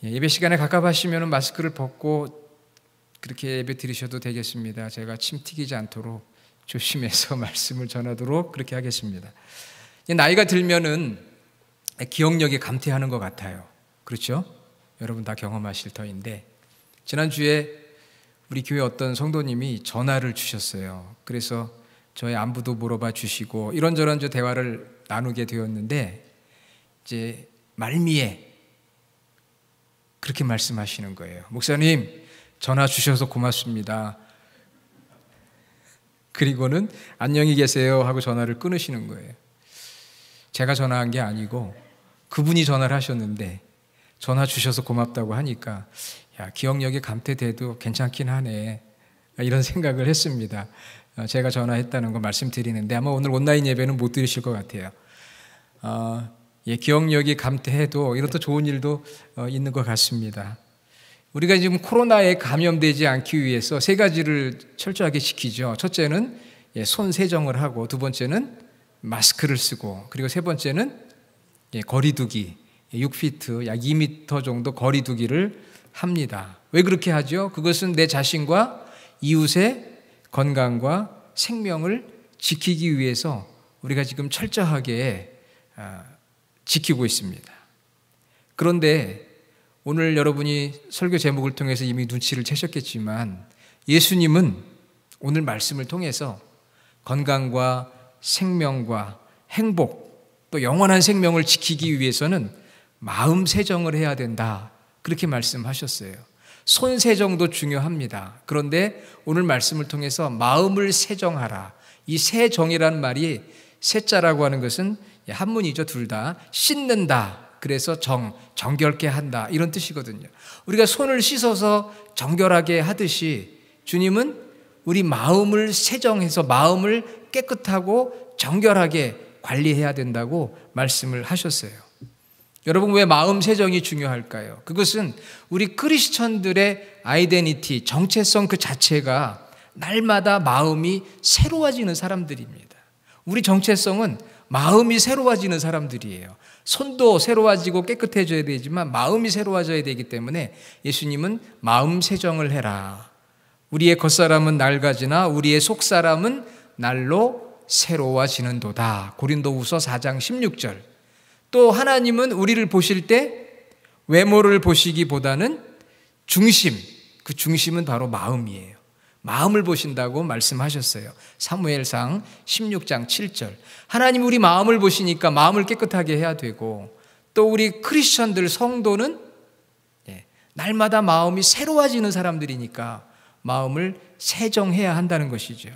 예배 시간에 갑갑하시면 마스크를 벗고 그렇게 예배 드리셔도 되겠습니다. 제가 침 튀기지 않도록 조심해서 말씀을 전하도록 그렇게 하겠습니다. 나이가 들면은 기억력이 감퇴하는 것 같아요. 그렇죠? 여러분 다 경험하실 터인데, 지난주에 우리 교회 어떤 성도님이 전화를 주셨어요. 그래서 저의 안부도 물어봐 주시고 이런저런 대화를 나누게 되었는데, 이제 말미에 그렇게 말씀하시는 거예요. 목사님, 전화 주셔서 고맙습니다. 그리고는 안녕히 계세요 하고 전화를 끊으시는 거예요. 제가 전화한 게 아니고 그분이 전화를 하셨는데 전화 주셔서 고맙다고 하니까 기억력이 감퇴돼도 괜찮긴 하네, 이런 생각을 했습니다. 제가 전화했다는 거 말씀드리는데 아마 오늘 온라인 예배는 못 들으실 것 같아요. 기억력이 감퇴해도 이런 또 좋은 일도 있는 것 같습니다. 우리가 지금 코로나에 감염되지 않기 위해서 세 가지를 철저하게 지키죠. 첫째는 손 세정을 하고, 두 번째는 마스크를 쓰고, 그리고 세 번째는 거리두기, 6피트, 약 2m 정도 거리두기를 합니다. 왜 그렇게 하죠? 그것은 내 자신과 이웃의 건강과 생명을 지키기 위해서 우리가 지금 철저하게 지키고 있습니다. 그런데 오늘 여러분이 설교 제목을 통해서 이미 눈치를 채셨겠지만, 예수님은 오늘 말씀을 통해서 건강과 생명과 행복, 또 영원한 생명을 지키기 위해서는 마음 세정을 해야 된다, 그렇게 말씀하셨어요. 손 세정도 중요합니다. 그런데 오늘 말씀을 통해서 마음을 세정하라, 이 세정이라는 말이, 세자라고 하는 것은 한문이죠. 둘 다 씻는다, 그래서 정결케 한다, 이런 뜻이거든요. 우리가 손을 씻어서 정결하게 하듯이 주님은 우리 마음을 세정해서 마음을 깨끗하고 정결하게 관리해야 된다고 말씀을 하셨어요. 여러분, 왜 마음 세정이 중요할까요? 그것은 우리 크리스천들의 아이덴티티, 정체성 그 자체가 날마다 마음이 새로워지는 사람들입니다. 우리 정체성은 마음이 새로워지는 사람들이에요. 손도 새로워지고 깨끗해져야 되지만 마음이 새로워져야 되기 때문에 예수님은 마음 세정을 해라. 우리의 겉사람은 낡아지나 우리의 속사람은 날로 새로워지는도다. 고린도후서 4장 16절. 또 하나님은 우리를 보실 때 외모를 보시기보다는 중심, 그 중심은 바로 마음이에요. 마음을 보신다고 말씀하셨어요. 사무엘상 16장 7절. 하나님 우리 마음을 보시니까 마음을 깨끗하게 해야 되고, 또 우리 크리스천들 성도는 날마다 마음이 새로워지는 사람들이니까 마음을 세정해야 한다는 것이죠.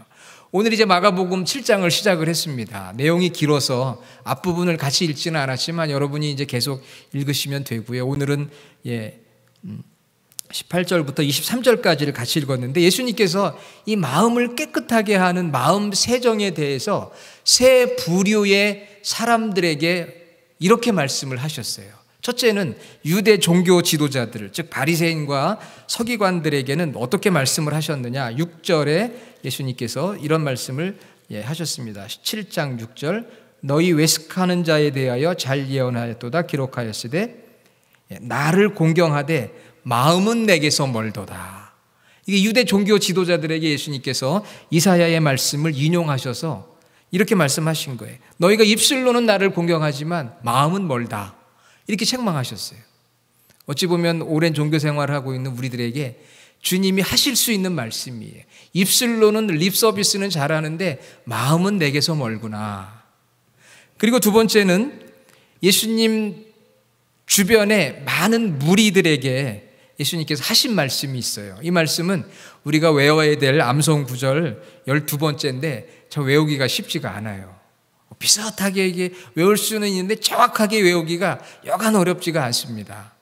오늘 이제 마가복음 7장을 시작을 했습니다. 내용이 길어서 앞부분을 같이 읽지는 않았지만 여러분이 이제 계속 읽으시면 되고요. 오늘은 18절부터 23절까지를 같이 읽었는데, 예수님께서 이 마음을 깨끗하게 하는 마음 세정에 대해서 세 부류의 사람들에게 이렇게 말씀을 하셨어요. 첫째는 유대 종교 지도자들, 즉 바리새인과 서기관들에게는 어떻게 말씀을 하셨느냐. 6절에 예수님께서 이런 말씀을 하셨습니다. 7장 6절. 너희 외식하는 자에 대하여 잘 예언하였도다. 기록하였으되 나를 공경하되 마음은 내게서 멀도다. 이게 유대 종교 지도자들에게 예수님께서 이사야의 말씀을 인용하셔서 이렇게 말씀하신 거예요. 너희가 입술로는 나를 공경하지만 마음은 멀다, 이렇게 책망하셨어요. 어찌 보면 오랜 종교 생활을 하고 있는 우리들에게 주님이 하실 수 있는 말씀이에요. 입술로는 립 서비스는 잘하는데 마음은 내게서 멀구나. 그리고 두 번째는 예수님 주변에 많은 무리들에게 예수님께서 하신 말씀이 있어요. 이 말씀은 우리가 외워야 될 암송 구절 12번째인데 저 외우기가 쉽지가 않아요. 비슷하게 이게 외울 수는 있는데 정확하게 외우기가 여간 어렵지가 않습니다.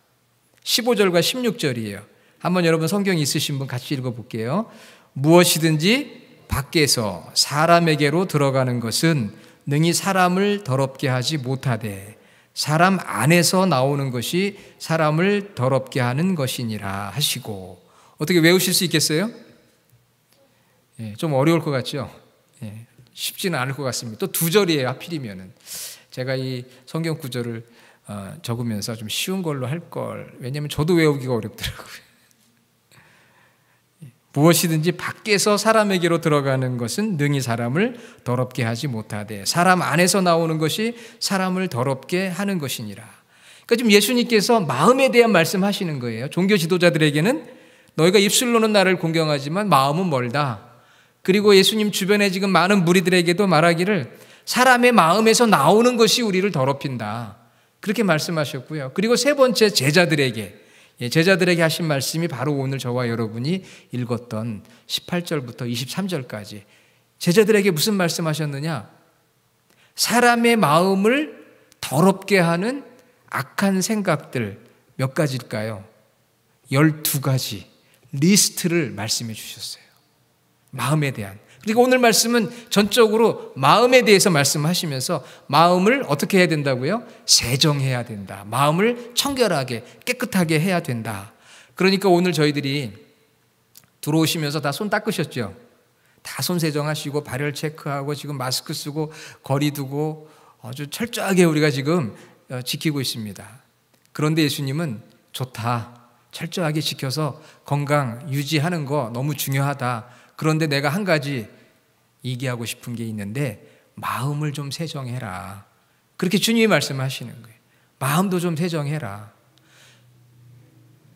15절과 16절이에요. 한번 여러분 성경 있으신 분 같이 읽어볼게요. 무엇이든지 밖에서 사람에게로 들어가는 것은 능히 사람을 더럽게 하지 못하되 사람 안에서 나오는 것이 사람을 더럽게 하는 것이니라 하시고. 어떻게 외우실 수 있겠어요? 좀 어려울 것 같죠? 쉽지는 않을 것 같습니다. 또 두 절이에요, 하필이면은. 제가 이 성경 구절을 적으면서 좀 쉬운 걸로 할 걸. 왜냐하면 저도 외우기가 어렵더라고요. 무엇이든지 밖에서 사람에게로 들어가는 것은 능히 사람을 더럽게 하지 못하되 사람 안에서 나오는 것이 사람을 더럽게 하는 것이니라. 그러니까 지금 예수님께서 마음에 대한 말씀하시는 거예요. 종교 지도자들에게는 너희가 입술로는 나를 공경하지만 마음은 멀다. 그리고 예수님 주변에 지금 많은 무리들에게도 말하기를 사람의 마음에서 나오는 것이 우리를 더럽힌다. 그렇게 말씀하셨고요. 그리고 세 번째 제자들에게 하신 말씀이 바로 오늘 저와 여러분이 읽었던 18절부터 23절까지 제자들에게 무슨 말씀하셨느냐? 사람의 마음을 더럽게 하는 악한 생각들 몇 가지일까요? 12가지 리스트를 말씀해 주셨어요. 마음에 대한. 그리고 오늘 말씀은 전적으로 마음에 대해서 말씀하시면서 마음을 어떻게 해야 된다고요? 세정해야 된다. 마음을 청결하게 깨끗하게 해야 된다. 그러니까 오늘 저희들이 들어오시면서 다 손 닦으셨죠? 다 손 세정하시고 발열 체크하고 지금 마스크 쓰고 거리 두고 아주 철저하게 우리가 지금 지키고 있습니다. 그런데 예수님은 좋다. 철저하게 지켜서 건강 유지하는 거 너무 중요하다. 그런데 내가 한 가지 얘기하고 싶은 게 있는데 마음을 좀 세정해라. 그렇게 주님이 말씀하시는 거예요. 마음도 좀 세정해라.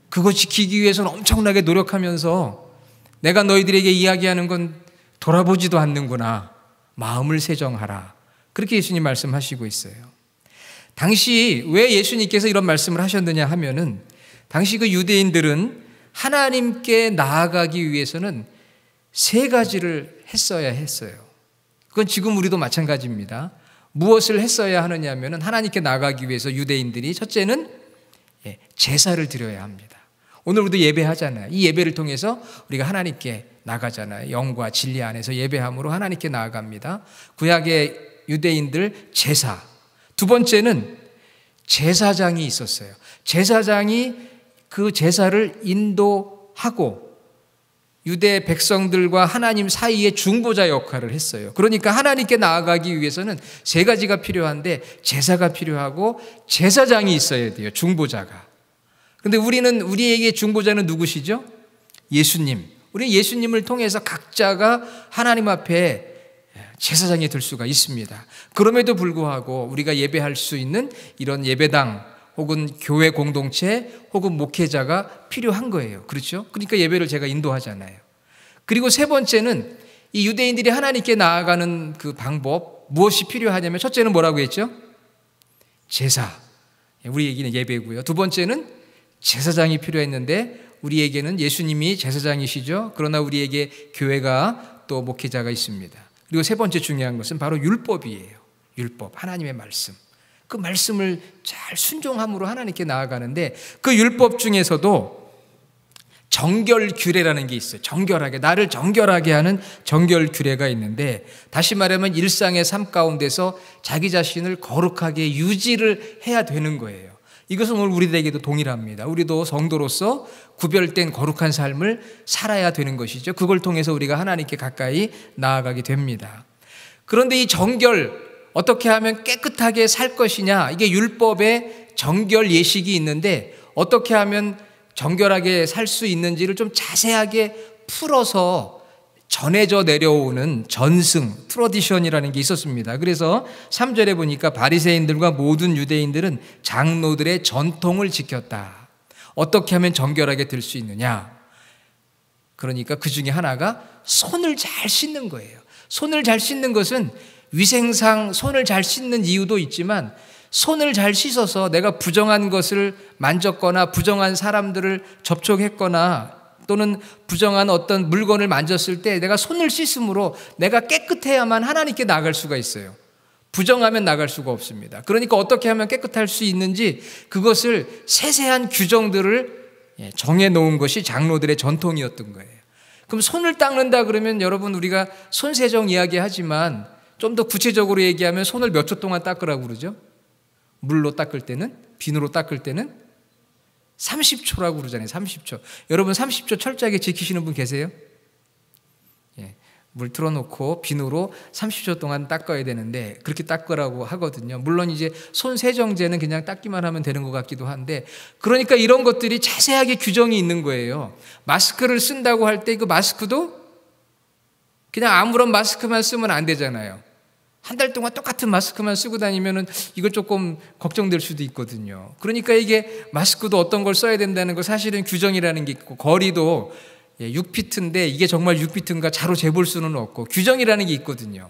그거 지키기 위해서는 엄청나게 노력하면서 내가 너희들에게 이야기하는 건 돌아보지도 않는구나. 마음을 세정하라. 그렇게 예수님 말씀하시고 있어요. 당시 왜 예수님께서 이런 말씀을 하셨느냐 하면은 당시 그 유대인들은 하나님께 나아가기 위해서는 3가지를 했어야 했어요. 그건 지금 우리도 마찬가지입니다. 무엇을 했어야 하느냐 하면은 하나님께 나아가기 위해서 유대인들이 첫째는 제사를 드려야 합니다. 오늘 우리도 예배하잖아요. 이 예배를 통해서 우리가 하나님께 나가잖아요. 영과 진리 안에서 예배함으로 하나님께 나아갑니다. 구약의 유대인들 제사. 두 번째는 제사장이 있었어요. 제사장이 그 제사를 인도하고 유대 백성들과 하나님 사이의 중보자 역할을 했어요. 그러니까 하나님께 나아가기 위해서는 3가지가 필요한데 제사가 필요하고 제사장이 있어야 돼요. 중보자가. 그런데 우리에게 중보자는 누구시죠? 예수님. 우리 예수님을 통해서 각자가 하나님 앞에 제사장이 될 수가 있습니다. 그럼에도 불구하고 우리가 예배할 수 있는 이런 예배당 혹은 교회 공동체 혹은 목회자가 필요한 거예요. 그렇죠? 그러니까 예배를 제가 인도하잖아요. 그리고 세 번째는 이 유대인들이 하나님께 나아가는 그 방법, 무엇이 필요하냐면 첫째는 뭐라고 했죠? 제사. 우리에게는 예배고요. 두 번째는 제사장이 필요했는데 우리에게는 예수님이 제사장이시죠. 그러나 우리에게 교회가 또 목회자가 있습니다. 그리고 세 번째 중요한 것은 바로 율법이에요. 율법, 하나님의 말씀. 그 말씀을 잘 순종함으로 하나님께 나아가는데 그 율법 중에서도 정결규례라는 게 있어요. 정결하게, 나를 정결하게 하는 정결규례가 있는데 다시 말하면 일상의 삶 가운데서 자기 자신을 거룩하게 유지를 해야 되는 거예요. 이것은 오늘 우리들에게도 동일합니다. 우리도 성도로서 구별된 거룩한 삶을 살아야 되는 것이죠. 그걸 통해서 우리가 하나님께 가까이 나아가게 됩니다. 그런데 이 정결, 어떻게 하면 깨끗하게 살 것이냐, 이게 율법의 정결 예식이 있는데 어떻게 하면 정결하게 살 수 있는지를 좀 자세하게 풀어서 전해져 내려오는 전승, 트러디션이라는 게 있었습니다. 그래서 3절에 보니까 바리새인들과 모든 유대인들은 장로들의 전통을 지켰다. 어떻게 하면 정결하게 될 수 있느냐? 그러니까 그 중에 하나가 손을 잘 씻는 거예요. 손을 잘 씻는 것은 위생상 손을 잘 씻는 이유도 있지만 손을 잘 씻어서 내가 부정한 것을 만졌거나 부정한 사람들을 접촉했거나 또는 부정한 어떤 물건을 만졌을 때 내가 손을 씻음으로 내가 깨끗해야만 하나님께 나갈 수가 있어요. 부정하면 나갈 수가 없습니다. 그러니까 어떻게 하면 깨끗할 수 있는지 그것을 세세한 규정들을 정해놓은 것이 장로들의 전통이었던 거예요. 그럼 손을 닦는다 그러면 여러분 우리가 손세정 이야기하지만 좀 더 구체적으로 얘기하면 손을 몇 초 동안 닦으라고 그러죠? 물로 닦을 때는, 비누로 닦을 때는 30초라고 그러잖아요. 30초. 여러분 30초 철저하게 지키시는 분 계세요? 물 틀어놓고 비누로 30초 동안 닦아야 되는데 그렇게 닦으라고 하거든요. 물론 이제 손 세정제는 그냥 닦기만 하면 되는 것 같기도 한데, 그러니까 이런 것들이 자세하게 규정이 있는 거예요. 마스크를 쓴다고 할 때 그 마스크도 그냥 아무런 마스크만 쓰면 안 되잖아요. 한 달 동안 똑같은 마스크만 쓰고 다니면은 이거 조금 걱정될 수도 있거든요. 그러니까 이게 마스크도 어떤 걸 써야 된다는 거 사실은 규정이라는 게 있고, 거리도 6피트인데 이게 정말 6피트인가 자로 재볼 수는 없고 규정이라는 게 있거든요.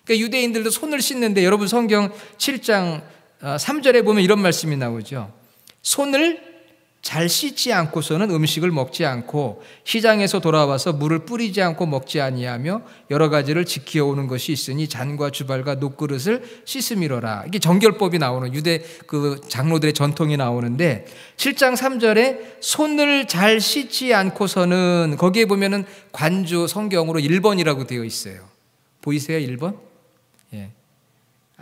그러니까 유대인들도 손을 씻는데 여러분 성경 7장 3절에 보면 이런 말씀이 나오죠. 손을 잘 씻지 않고서는 음식을 먹지 않고 시장에서 돌아와서 물을 뿌리지 않고 먹지 아니하며 여러 가지를 지켜오는 것이 있으니 잔과 주발과 녹그릇을 씻음이로라. 이게 정결법이 나오는 유대 그 장로들의 전통이 나오는데 7장 3절에 손을 잘 씻지 않고서는, 거기에 보면은 관주 성경으로 1번이라고 되어 있어요. 보이세요? 1번? 예.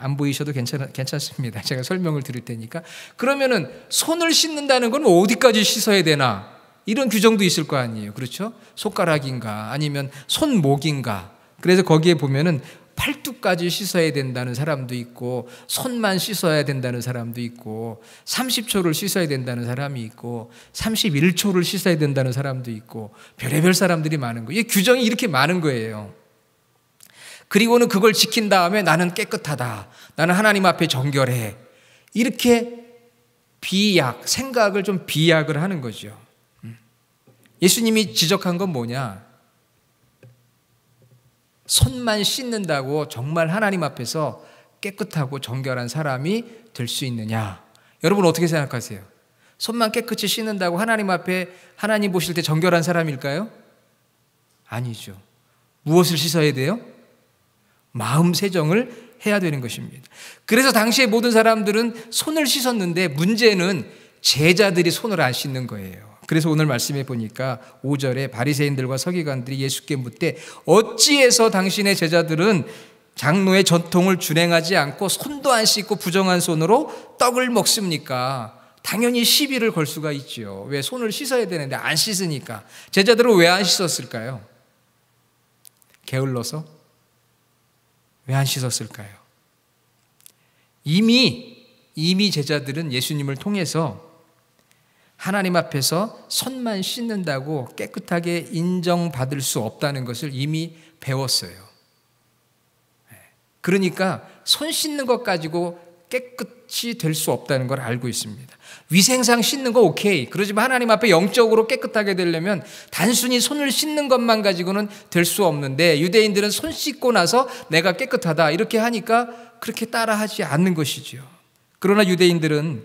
안 보이셔도 괜찮습니다. 제가 설명을 드릴 테니까. 그러면은 손을 씻는다는 건 어디까지 씻어야 되나? 이런 규정도 있을 거 아니에요. 그렇죠? 손가락인가? 아니면 손목인가? 그래서 거기에 보면은 팔뚝까지 씻어야 된다는 사람도 있고, 손만 씻어야 된다는 사람도 있고, 30초를 씻어야 된다는 사람이 있고, 31초를 씻어야 된다는 사람도 있고, 별의별 사람들이 많은 거예요. 이 규정이 이렇게 많은 거예요. 그리고는 그걸 지킨 다음에 나는 깨끗하다, 나는 하나님 앞에 정결해, 이렇게 생각을 좀 비약을 하는 거죠. 예수님이 지적한 건 뭐냐? 손만 씻는다고 정말 하나님 앞에서 깨끗하고 정결한 사람이 될 수 있느냐? 여러분 어떻게 생각하세요? 손만 깨끗이 씻는다고 하나님 앞에 하나님 보실 때 정결한 사람일까요? 아니죠. 무엇을 씻어야 돼요? 마음 세정을 해야 되는 것입니다. 그래서 당시에 모든 사람들은 손을 씻었는데 문제는 제자들이 손을 안 씻는 거예요. 그래서 오늘 말씀해 보니까 5절에 바리새인들과 서기관들이 예수께 묻되 어찌해서 당신의 제자들은 장로의 전통을 준행하지 않고 손도 안 씻고 부정한 손으로 떡을 먹습니까? 당연히 시비를 걸 수가 있죠. 왜? 손을 씻어야 되는데 안 씻으니까. 제자들은 왜 안 씻었을까요? 게을러서? 왜 안 씻었을까요? 이미 제자들은 예수님을 통해서 하나님 앞에서 손만 씻는다고 깨끗하게 인정받을 수 없다는 것을 이미 배웠어요. 그러니까 손 씻는 것 가지고 깨끗이 될 수 없다는 걸 알고 있습니다. 위생상 씻는 거 오케이. 그러지만 하나님 앞에 영적으로 깨끗하게 되려면 단순히 손을 씻는 것만 가지고는 될 수 없는데, 유대인들은 손 씻고 나서 내가 깨끗하다 이렇게 하니까 그렇게 따라하지 않는 것이죠. 그러나 유대인들은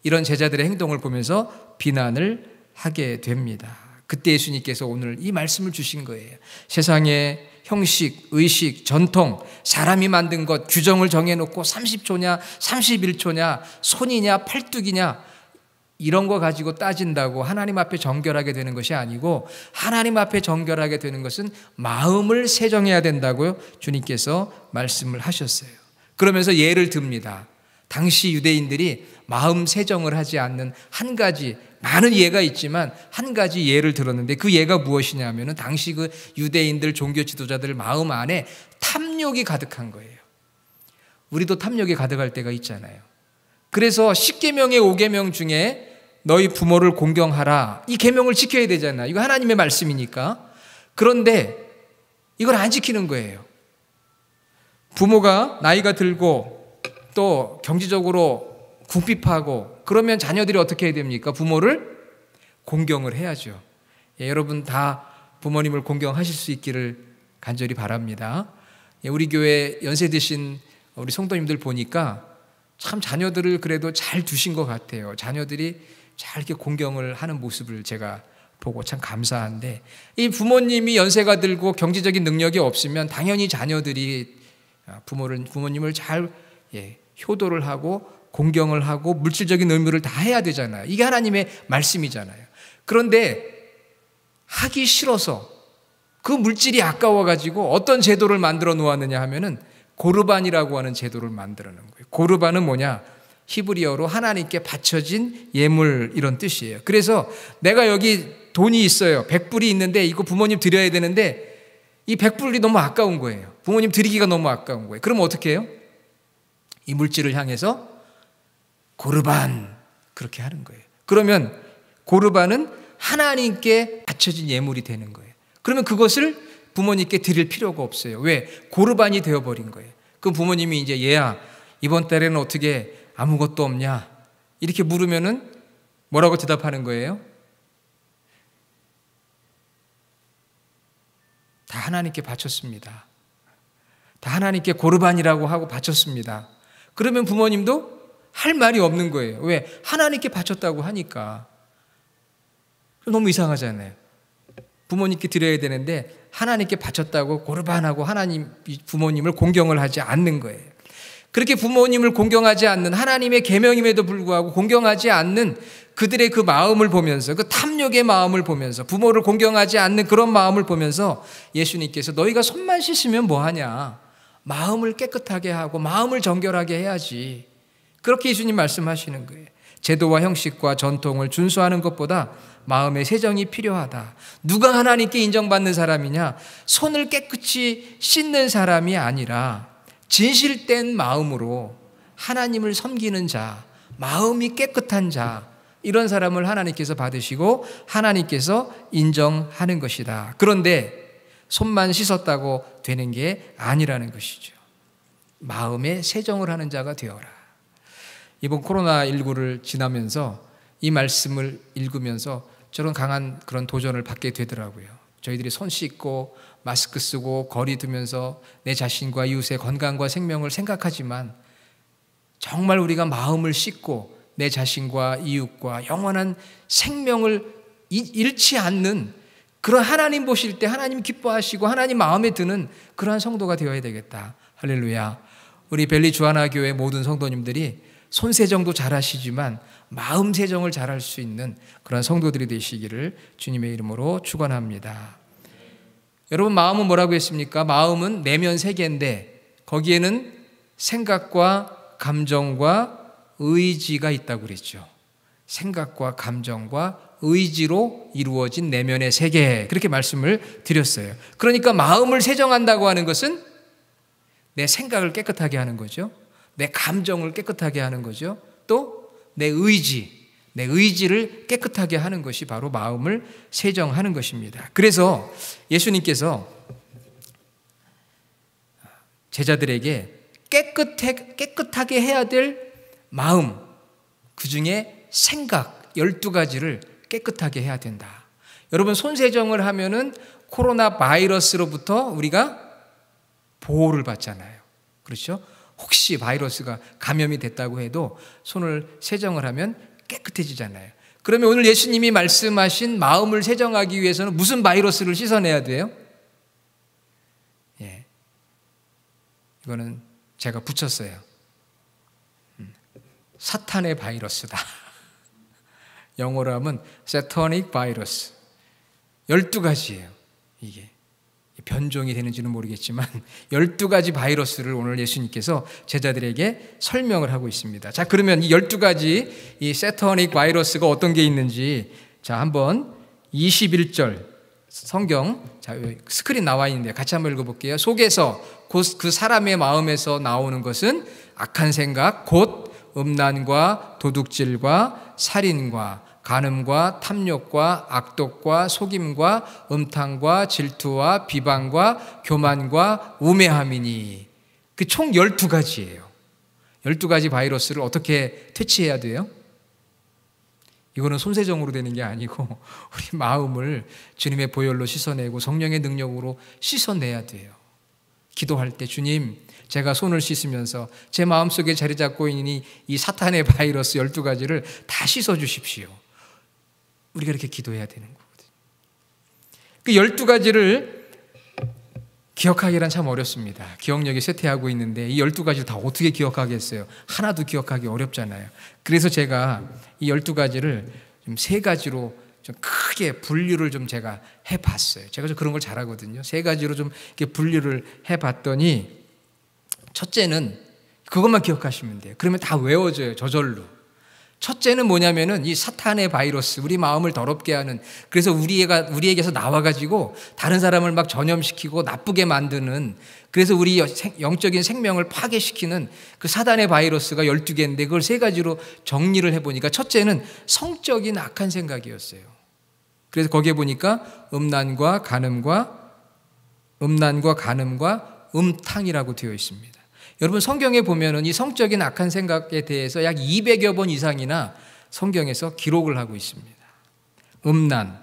이런 제자들의 행동을 보면서 비난을 하게 됩니다. 그때 예수님께서 오늘 이 말씀을 주신 거예요. 세상에 형식, 의식, 전통, 사람이 만든 것, 규정을 정해놓고 30초냐, 31초냐, 손이냐, 팔뚝이냐 이런 거 가지고 따진다고 하나님 앞에 정결하게 되는 것이 아니고, 하나님 앞에 정결하게 되는 것은 마음을 세정해야 된다고요 주님께서 말씀을 하셨어요. 그러면서 예를 듭니다. 당시 유대인들이 마음 세정을 하지 않는 한 가지, 많은 예가 있지만 한 가지 예를 들었는데 그 예가 무엇이냐면은 당시 그 유대인들 종교 지도자들 마음 안에 탐욕이 가득한 거예요. 우리도 탐욕이 가득할 때가 있잖아요. 그래서 10계명의 5계명 중에 너희 부모를 공경하라, 이 계명을 지켜야 되잖아요. 이거 하나님의 말씀이니까. 그런데 이걸 안 지키는 거예요. 부모가 나이가 들고 또 경제적으로 궁핍하고 그러면 자녀들이 어떻게 해야 됩니까? 부모를 공경을 해야죠. 예, 여러분 다 부모님을 공경하실 수 있기를 간절히 바랍니다. 예, 우리 교회 연세 드신 우리 성도님들 보니까 참 자녀들을 그래도 잘 두신 것 같아요. 자녀들이 잘 이렇게 공경을 하는 모습을 제가 보고 참 감사한데, 이 부모님이 연세가 들고 경제적인 능력이 없으면 당연히 자녀들이 부모님을 잘 효도를 하고 공경을 하고 물질적인 의무를 다 해야 되잖아요. 이게 하나님의 말씀이잖아요. 그런데 하기 싫어서 그 물질이 아까워가지고 어떤 제도를 만들어 놓았느냐 하면은 고르반이라고 하는 제도를 만들어 놓은 거예요. 고르반은 뭐냐? 히브리어로 하나님께 바쳐진 예물 이런 뜻이에요. 그래서 내가 여기 돈이 있어요. 100불이 있는데 이거 부모님 드려야 되는데 이 100불이 너무 아까운 거예요. 부모님 드리기가 너무 아까운 거예요. 그럼 어떻게 해요? 이 물질을 향해서 고르반 그렇게 하는 거예요. 그러면 고르반은 하나님께 바쳐진 예물이 되는 거예요. 그러면 그것을 부모님께 드릴 필요가 없어요. 왜? 고르반이 되어버린 거예요. 그럼 부모님이 이제 얘야 이번 달에는 어떻게 아무것도 없냐 이렇게 물으면은 뭐라고 대답하는 거예요? 다 하나님께 바쳤습니다. 다 하나님께 고르반이라고 하고 바쳤습니다. 그러면 부모님도 할 말이 없는 거예요. 왜? 하나님께 바쳤다고 하니까. 너무 이상하잖아요. 부모님께 드려야 되는데 하나님께 바쳤다고 고르반하고 하나님 부모님을 공경을 하지 않는 거예요. 그렇게 부모님을 공경하지 않는 하나님의 계명임에도 불구하고 공경하지 않는 그들의 그 마음을 보면서 그 탐욕의 마음을 보면서 부모를 공경하지 않는 그런 마음을 보면서 예수님께서 너희가 손만 씻으면 뭐하냐 마음을 깨끗하게 하고 마음을 정결하게 해야지 그렇게 예수님 말씀하시는 거예요. 제도와 형식과 전통을 준수하는 것보다 마음의 세정이 필요하다. 누가 하나님께 인정받는 사람이냐? 손을 깨끗이 씻는 사람이 아니라 진실된 마음으로 하나님을 섬기는 자, 마음이 깨끗한 자, 이런 사람을 하나님께서 받으시고 하나님께서 인정하는 것이다. 그런데 손만 씻었다고 되는 게 아니라는 것이죠. 마음의 세정을 하는 자가 되어라. 이번 코로나19를 지나면서 이 말씀을 읽으면서 저런 강한 그런 도전을 받게 되더라고요. 저희들이 손 씻고 마스크 쓰고 거리 두면서 내 자신과 이웃의 건강과 생명을 생각하지만 정말 우리가 마음을 씻고 내 자신과 이웃과 영원한 생명을 잃지 않는 그런 하나님 보실 때 하나님 기뻐하시고 하나님 마음에 드는 그러한 성도가 되어야 되겠다. 할렐루야. 우리 벨리 주하나 교회 모든 성도님들이 손세정도 잘하시지만 마음 세정을 잘할 수 있는 그런 성도들이 되시기를 주님의 이름으로 축원합니다. 여러분 마음은 뭐라고 했습니까? 마음은 내면 세계인데 거기에는 생각과 감정과 의지가 있다고 그랬죠. 생각과 감정과 의지로 이루어진 내면의 세계 그렇게 말씀을 드렸어요. 그러니까 마음을 세정한다고 하는 것은 내 생각을 깨끗하게 하는 거죠. 내 감정을 깨끗하게 하는 거죠. 또 내 의지를 깨끗하게 하는 것이 바로 마음을 세정하는 것입니다. 그래서 예수님께서 제자들에게 깨끗하게 해야 될 마음, 그 중에 생각 12가지를 깨끗하게 해야 된다. 여러분 손 세정을 하면은 코로나 바이러스로부터 우리가 보호를 받잖아요. 그렇죠? 혹시 바이러스가 감염이 됐다고 해도 손을 세정을 하면 깨끗해지잖아요. 그러면 오늘 예수님이 말씀하신 마음을 세정하기 위해서는 무슨 바이러스를 씻어내야 돼요? 예, 이거는 제가 붙였어요. 사탄의 바이러스다. 영어로 하면 Satanic virus. 12가지예요. 이게 변종이 되는지는 모르겠지만 12가지 바이러스를 오늘 예수님께서 제자들에게 설명을 하고 있습니다. 자, 그러면 이 12가지 이 세터닉 바이러스가 어떤 게 있는지 자, 한번 21절 성경 자, 스크린 나와 있는데 같이 한번 읽어볼게요. 속에서 곧 그 사람의 마음에서 나오는 것은 악한 생각 곧 음란과 도둑질과 살인과 간음과 탐욕과 악독과 속임과 음탕과 질투와 비방과 교만과 우매함이니 그 총 12가지예요. 12가지 바이러스를 어떻게 퇴치해야 돼요? 이거는 손세정으로 되는 게 아니고 우리 마음을 주님의 보혈로 씻어내고 성령의 능력으로 씻어내야 돼요. 기도할 때 주님 제가 손을 씻으면서 제 마음속에 자리 잡고 있는 이 사탄의 바이러스 12가지를 다 씻어주십시오. 우리가 이렇게 기도해야 되는 거거든요. 그 12가지를 기억하기란 참 어렵습니다. 기억력이 쇠퇴하고 있는데 이 12가지를 다 어떻게 기억하겠어요? 하나도 기억하기 어렵잖아요. 그래서 제가 이 12가지를 좀 3가지로 좀 크게 분류를 좀 제가 해봤어요. 제가 좀 그런 걸 잘하거든요. 3가지로 좀 이렇게 분류를 해봤더니 첫째는 그것만 기억하시면 돼요. 그러면 다 외워져요. 저절로. 첫째는 뭐냐면은 이 사탄의 바이러스, 우리 마음을 더럽게 하는, 그래서 우리에게서 나와가지고 다른 사람을 막 전염시키고 나쁘게 만드는, 그래서 우리 영적인 생명을 파괴시키는 그 사단의 바이러스가 12개인데 그걸 3가지로 정리를 해보니까 첫째는 성적인 악한 생각이었어요. 그래서 거기에 보니까 음란과 간음과 음탕이라고 되어 있습니다. 여러분 성경에 보면은 이 성적인 악한 생각에 대해서 약 200여 번 이상이나 성경에서 기록을 하고 있습니다. 음란,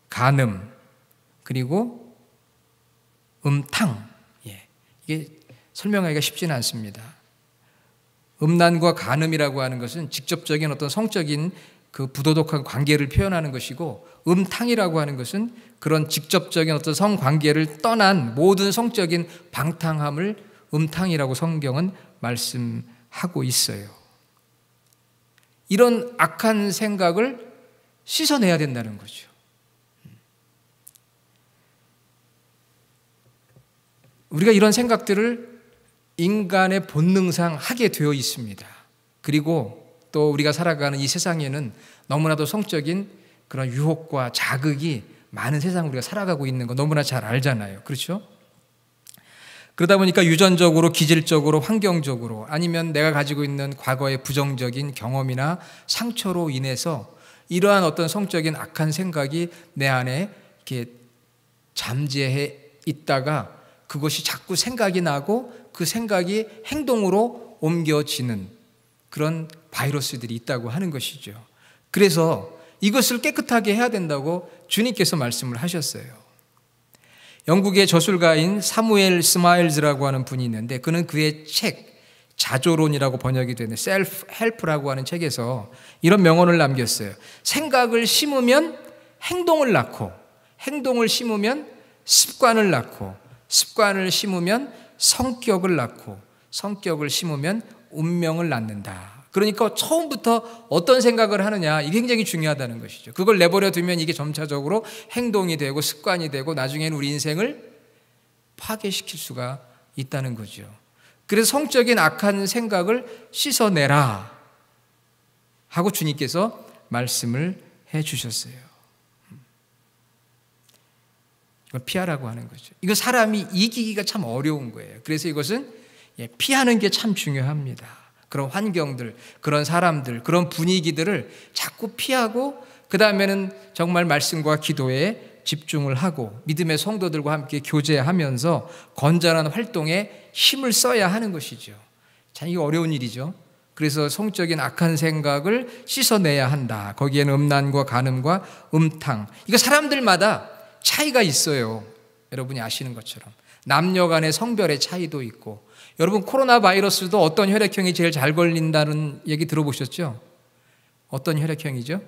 간음, 그리고 음탕. 이게 설명하기가 쉽지는 않습니다. 음란과 간음이라고 하는 것은 직접적인 어떤 성적인 그 부도덕한 관계를 표현하는 것이고, 음탕이라고 하는 것은 그런 직접적인 어떤 성관계를 떠난 모든 성적인 방탕함을 음탕이라고 성경은 말씀하고 있어요. 이런 악한 생각을 씻어내야 된다는 거죠. 우리가 이런 생각들을 인간의 본능상 하게 되어 있습니다. 그리고 또 우리가 살아가는 이 세상에는 너무나도 성적인 그런 유혹과 자극이 많은 세상을 우리가 살아가고 있는 거 너무나 잘 알잖아요. 그렇죠? 그러다 보니까 유전적으로, 기질적으로, 환경적으로, 아니면 내가 가지고 있는 과거의 부정적인 경험이나 상처로 인해서 이러한 어떤 성적인 악한 생각이 내 안에 이렇게 잠재해 있다가 그것이 자꾸 생각이 나고 그 생각이 행동으로 옮겨지는 그런 바이러스들이 있다고 하는 것이죠. 그래서 이것을 깨끗하게 해야 된다고 주님께서 말씀을 하셨어요. 영국의 저술가인 사무엘 스마일즈라고 하는 분이 있는데, 그는 그의 책 자조론이라고 번역이 되는 셀프 헬프라고 하는 책에서 이런 명언을 남겼어요. 생각을 심으면 행동을 낳고, 행동을 심으면 습관을 낳고, 습관을 심으면 성격을 낳고, 성격을 심으면 운명을 낳는다. 그러니까 처음부터 어떤 생각을 하느냐, 이게 굉장히 중요하다는 것이죠. 그걸 내버려 두면 이게 점차적으로 행동이 되고 습관이 되고 나중에는 우리 인생을 파괴시킬 수가 있다는 거죠. 그래서 성적인 악한 생각을 씻어내라 하고 주님께서 말씀을 해 주셨어요. 이걸 피하라고 하는 거죠. 이거 사람이 이기기가 참 어려운 거예요. 그래서 이것은 피하는 게 참 중요합니다. 그런 환경들, 그런 사람들, 그런 분위기들을 자꾸 피하고, 그 다음에는 정말 말씀과 기도에 집중을 하고 믿음의 성도들과 함께 교제하면서 건전한 활동에 힘을 써야 하는 것이죠. 참 이게 어려운 일이죠. 그래서 성적인 악한 생각을 씻어내야 한다. 거기에는 음란과 간음과 음탕, 이거 사람들마다 차이가 있어요. 여러분이 아시는 것처럼 남녀 간의 성별의 차이도 있고, 여러분 코로나 바이러스도 어떤 혈액형이 제일 잘 걸린다는 얘기 들어보셨죠? 어떤 혈액형이죠?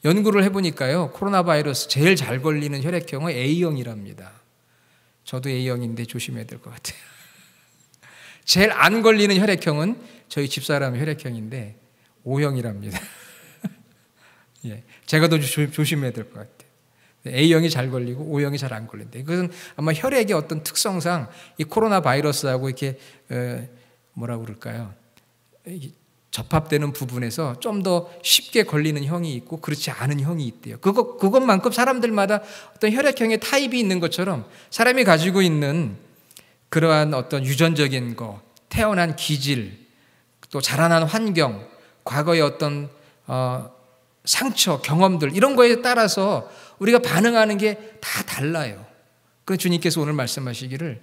연구를 해보니까요, 코로나 바이러스 제일 잘 걸리는 혈액형은 A형이랍니다. 저도 A형인데 조심해야 될 것 같아요. 제일 안 걸리는 혈액형은 저희 집사람 혈액형인데 O형이랍니다. 예, 제가 더 조심해야 될 것 같아요. A형이 잘 걸리고 O형이 잘 안 걸린다. 그것은 아마 혈액의 어떤 특성상 이 코로나 바이러스하고 이렇게 뭐라고 그럴까요? 접합되는 부분에서 좀 더 쉽게 걸리는 형이 있고 그렇지 않은 형이 있대요. 그것만큼 사람들마다 어떤 혈액형의 타입이 있는 것처럼 사람이 가지고 있는 그러한 어떤 유전적인 거, 태어난 기질, 또 자라난 환경, 과거의 어떤 상처, 경험들, 이런 거에 따라서 우리가 반응하는 게 다 달라요. 그래서 주님께서 오늘 말씀하시기를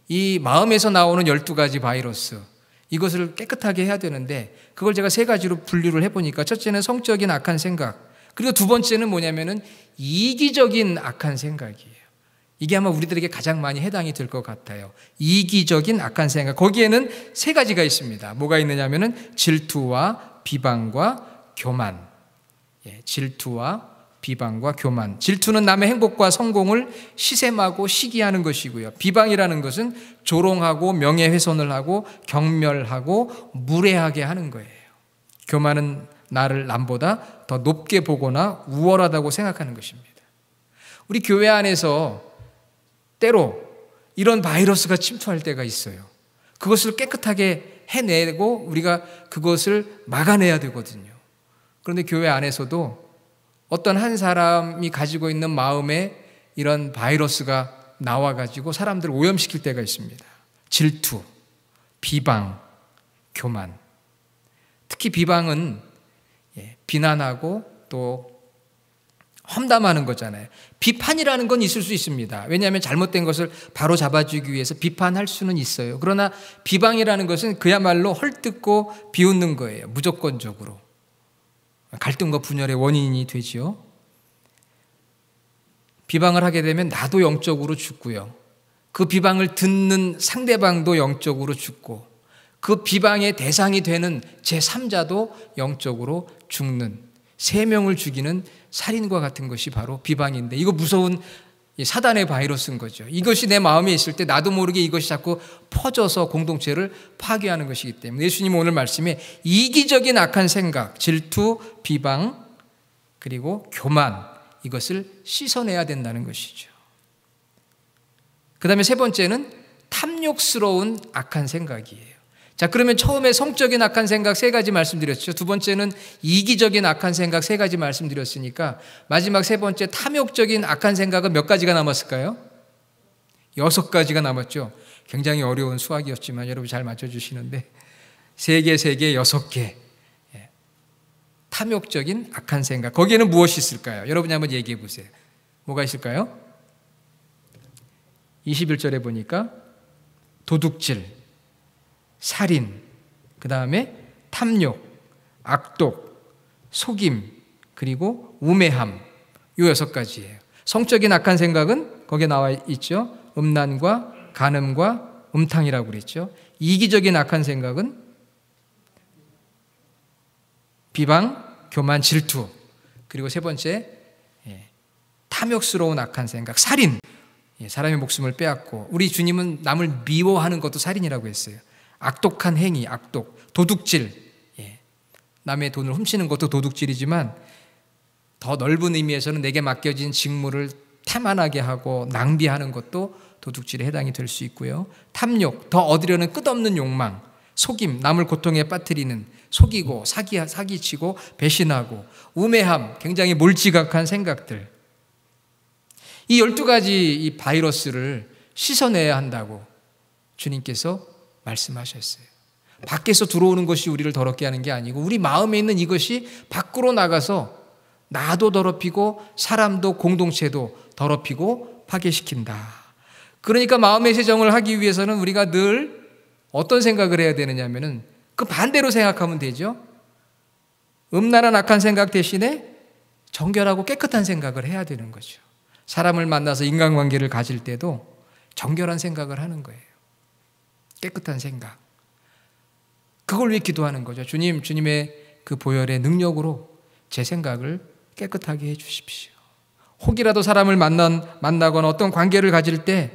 이 마음에서 나오는 12가지 바이러스, 이것을 깨끗하게 해야 되는데 그걸 제가 3가지로 분류를 해보니까 첫째는 성적인 악한 생각, 그리고 두 번째는 뭐냐면은 이기적인 악한 생각이에요. 이게 아마 우리들에게 가장 많이 해당이 될 것 같아요. 이기적인 악한 생각. 거기에는 3가지가 있습니다. 뭐가 있느냐면은 질투와 비방과 교만. 질투와 비방과 교만. 질투는 남의 행복과 성공을 시샘하고 시기하는 것이고요. 비방이라는 것은 조롱하고 명예훼손을 하고 경멸하고 무례하게 하는 거예요. 교만은 나를 남보다 더 높게 보거나 우월하다고 생각하는 것입니다. 우리 교회 안에서 때로 이런 바이러스가 침투할 때가 있어요. 그것을 깨끗하게 해내고 우리가 그것을 막아내야 되거든요. 그런데 교회 안에서도 어떤 한 사람이 가지고 있는 마음에 이런 바이러스가 나와가지고 사람들을 오염시킬 때가 있습니다. 질투, 비방, 교만. 특히 비방은 비난하고 또 험담하는 거잖아요. 비판이라는 건 있을 수 있습니다. 왜냐하면 잘못된 것을 바로 잡아주기 위해서 비판할 수는 있어요. 그러나 비방이라는 것은 그야말로 헐뜯고 비웃는 거예요. 무조건적으로. 갈등과 분열의 원인이 되지요. 비방을 하게 되면 나도 영적으로 죽고요. 그 비방을 듣는 상대방도 영적으로 죽고 그 비방의 대상이 되는 제3자도 영적으로 죽는, 3명을 죽이는 살인과 같은 것이 바로 비방인데, 이거 무서운 사단의 바이러스인 거죠. 이것이 내 마음에 있을 때 나도 모르게 이것이 자꾸 퍼져서 공동체를 파괴하는 것이기 때문에 예수님은 오늘 말씀에 이기적인 악한 생각, 질투, 비방, 그리고 교만, 이것을 씻어내야 된다는 것이죠. 그 다음에 세 번째는 탐욕스러운 악한 생각이에요. 자, 그러면 처음에 성적인 악한 생각 3가지 말씀드렸죠. 두 번째는 이기적인 악한 생각 3가지 말씀드렸으니까 마지막 세 번째 탐욕적인 악한 생각은 몇 가지가 남았을까요? 6가지가 남았죠. 굉장히 어려운 수학이었지만 여러분 잘 맞춰주시는데 3개, 6개. 탐욕적인 악한 생각. 거기에는 무엇이 있을까요? 여러분이 한번 얘기해 보세요. 뭐가 있을까요? 21절에 보니까 도둑질, 살인, 그 다음에 탐욕, 악독, 속임, 그리고 우매함. 이 6가지예요. 성적인 악한 생각은 거기에 나와 있죠. 음란과 간음과 음탕이라고 그랬죠. 이기적인 악한 생각은 비방, 교만, 질투. 그리고 세 번째 탐욕스러운 악한 생각, 살인. 사람의 목숨을 빼앗고, 우리 주님은 남을 미워하는 것도 살인이라고 했어요. 악독한 행위, 악독, 도둑질, 남의 돈을 훔치는 것도 도둑질이지만 더 넓은 의미에서는 내게 맡겨진 직무를 태만하게 하고 낭비하는 것도 도둑질에 해당이 될 수 있고요. 탐욕, 더 얻으려는 끝없는 욕망, 속임, 남을 고통에 빠뜨리는, 속이고 사기치고 배신하고, 우매함, 굉장히 몰지각한 생각들. 이 12가지 이 바이러스를 씻어내야 한다고 주님께서 말씀하셨어요. 밖에서 들어오는 것이 우리를 더럽게 하는 게 아니고 우리 마음에 있는 이것이 밖으로 나가서 나도 더럽히고 사람도 공동체도 더럽히고 파괴시킨다. 그러니까 마음의 세정을 하기 위해서는 우리가 늘 어떤 생각을 해야 되느냐 하면은 그 반대로 생각하면 되죠. 음란한 악한 생각 대신에 정결하고 깨끗한 생각을 해야 되는 거죠. 사람을 만나서 인간관계를 가질 때도 정결한 생각을 하는 거예요. 깨끗한 생각. 그걸 위해 기도하는 거죠. 주님, 주님의 그 보혈의 능력으로 제 생각을 깨끗하게 해 주십시오. 혹이라도 사람을 만나거나 어떤 관계를 가질 때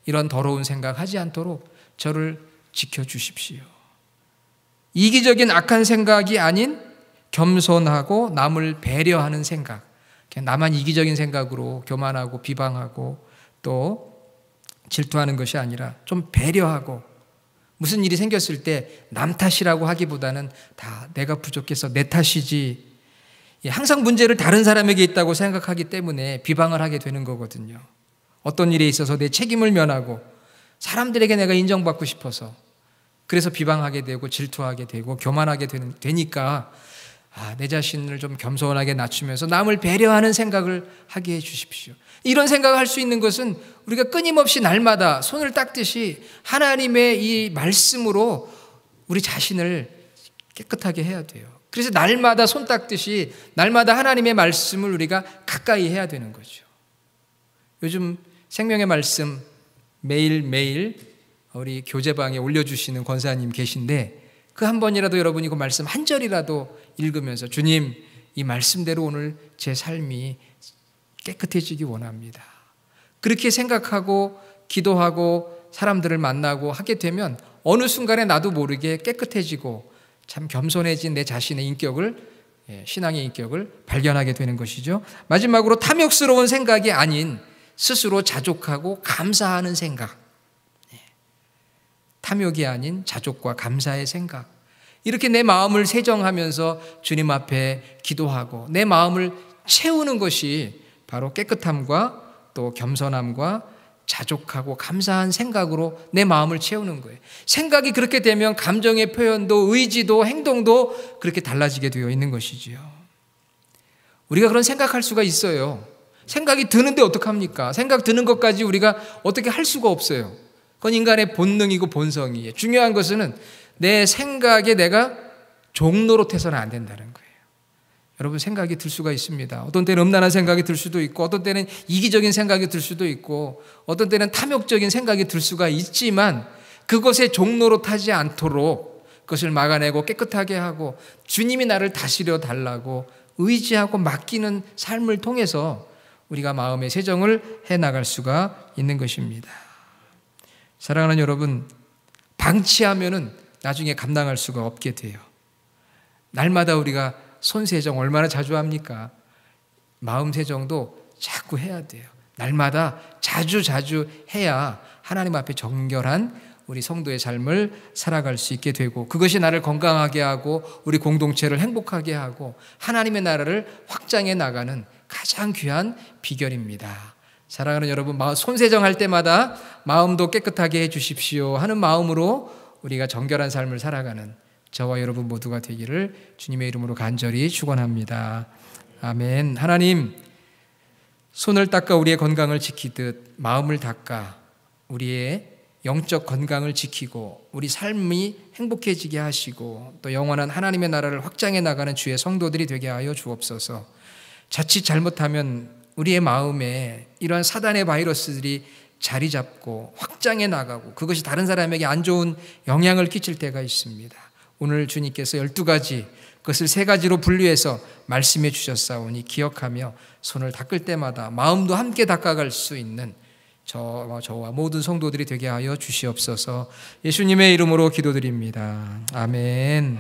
이런 더러운 생각 하지 않도록 저를 지켜주십시오. 이기적인 악한 생각이 아닌 겸손하고 남을 배려하는 생각. 그냥 나만 이기적인 생각으로 교만하고 비방하고 또 질투하는 것이 아니라 좀 배려하고, 무슨 일이 생겼을 때 남 탓이라고 하기보다는 다 내가 부족해서 내 탓이지, 항상 문제를 다른 사람에게 있다고 생각하기 때문에 비방을 하게 되는 거거든요. 어떤 일에 있어서 내 책임을 면하고 사람들에게 내가 인정받고 싶어서 그래서 비방하게 되고 질투하게 되고 교만하게 되니까 내 자신을 좀 겸손하게 낮추면서 남을 배려하는 생각을 하게 해 주십시오. 이런 생각을 할 수 있는 것은 우리가 끊임없이 날마다 손을 닦듯이 하나님의 이 말씀으로 우리 자신을 깨끗하게 해야 돼요. 그래서 날마다 손 닦듯이 날마다 하나님의 말씀을 우리가 가까이 해야 되는 거죠. 요즘 생명의 말씀 매일매일 우리 교제방에 올려주시는 권사님 계신데 그 한 번이라도 여러분이 그 말씀 한 절이라도 읽으면서 주님, 이 말씀대로 오늘 제 삶이 깨끗해지기 원합니다. 그렇게 생각하고 기도하고 사람들을 만나고 하게 되면 어느 순간에 나도 모르게 깨끗해지고 참 겸손해진 내 자신의 인격을, 신앙의 인격을 발견하게 되는 것이죠. 마지막으로 탐욕스러운 생각이 아닌 스스로 자족하고 감사하는 생각. 탐욕이 아닌 자족과 감사의 생각, 이렇게 내 마음을 세정하면서 주님 앞에 기도하고 내 마음을 채우는 것이 바로 깨끗함과 또 겸손함과 자족하고 감사한 생각으로 내 마음을 채우는 거예요. 생각이 그렇게 되면 감정의 표현도 의지도 행동도 그렇게 달라지게 되어 있는 것이지요. 우리가 그런 생각할 수가 있어요. 생각이 드는데 어떡합니까? 생각 드는 것까지 우리가 어떻게 할 수가 없어요. 그건 인간의 본능이고 본성이에요. 중요한 것은 내 생각에 내가 종노릇해서는 안 된다는 거예요. 여러분, 생각이 들 수가 있습니다. 어떤 때는 음란한 생각이 들 수도 있고, 어떤 때는 이기적인 생각이 들 수도 있고, 어떤 때는 탐욕적인 생각이 들 수가 있지만 그것에 종노릇하지 않도록 그것을 막아내고 깨끗하게 하고 주님이 나를 다스려 달라고 의지하고 맡기는 삶을 통해서 우리가 마음의 세정을 해나갈 수가 있는 것입니다. 사랑하는 여러분, 방치하면은 나중에 감당할 수가 없게 돼요. 날마다 우리가 손세정 얼마나 자주 합니까? 마음 세정도 자꾸 해야 돼요. 날마다 자주 해야 하나님 앞에 정결한 우리 성도의 삶을 살아갈 수 있게 되고, 그것이 나를 건강하게 하고 우리 공동체를 행복하게 하고 하나님의 나라를 확장해 나가는 가장 귀한 비결입니다. 사랑하는 여러분, 손세정할 때마다 마음도 깨끗하게 해 주십시오 하는 마음으로 우리가 정결한 삶을 살아가는 저와 여러분 모두가 되기를 주님의 이름으로 간절히 축원합니다. 아멘. 하나님, 손을 닦아 우리의 건강을 지키듯 마음을 닦아 우리의 영적 건강을 지키고 우리 삶이 행복해지게 하시고 또 영원한 하나님의 나라를 확장해 나가는 주의 성도들이 되게 하여 주옵소서. 자칫 잘못하면 우리의 마음에 이러한 사단의 바이러스들이 자리 잡고 확장해 나가고 그것이 다른 사람에게 안 좋은 영향을 끼칠 때가 있습니다. 오늘 주님께서 12가지, 그것을 3가지로 분류해서 말씀해 주셨사오니 기억하며 손을 닦을 때마다 마음도 함께 닦아갈 수 있는 저와 모든 성도들이 되게 하여 주시옵소서. 예수님의 이름으로 기도드립니다. 아멘.